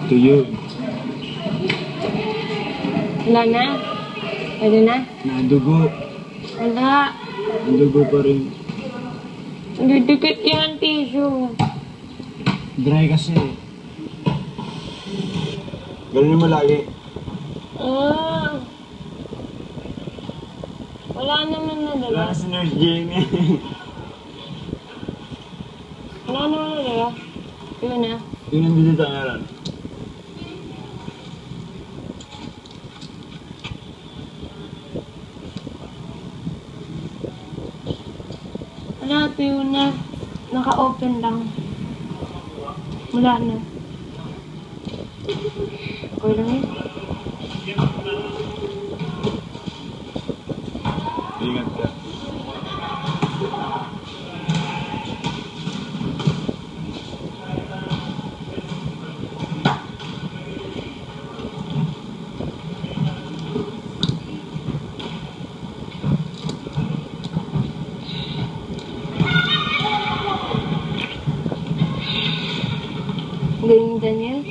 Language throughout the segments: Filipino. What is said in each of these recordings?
Tuyo. Wala na? Pwede na? Nadugo. Wala. Nadugo pa rin. Didikit yan, tissue. Dry kasi. Ganun mo lagi. Wala naman na dala. Wala si Nurse Jamie. Wala naman na dala. Yun na. Yung nandito na lang. Wala, tuyo na. Naka-open lang. Wala na. Okay lang yun. Ingat ka. Galing Daniel.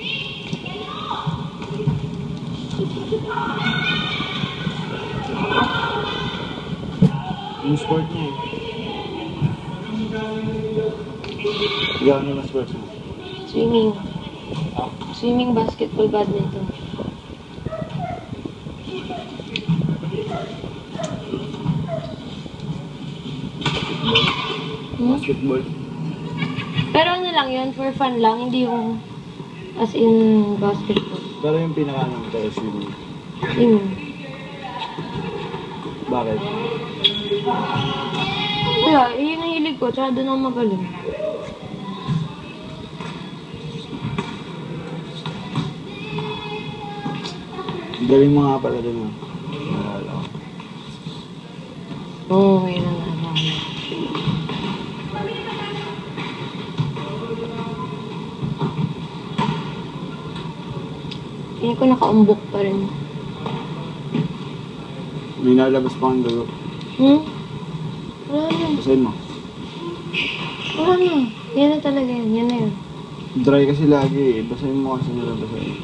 Yung sport niya eh. Ikaw ano ba sports mo? Swimming. Ah? Swimming, basketball, badminton. Basketball. Pero ano lang yun, for fun lang, hindi yung as in basketball. Pero yung pinaka-ano tayo swimming. Swimming. Bakit? Kaya, yun ang hilig ko, tsaka doon ako magaling. Galing mo nga pala din ah. Naalala ko. Oo, yun ang naalala. Tingin ko nakaumbok pa rin. May nalabas pa ang dugo. Wala na. Basahin mo. Wala na. Yan na talaga yan. Yan na yun. Dry kasi lagi eh. Basahin mo kasi nila basahin.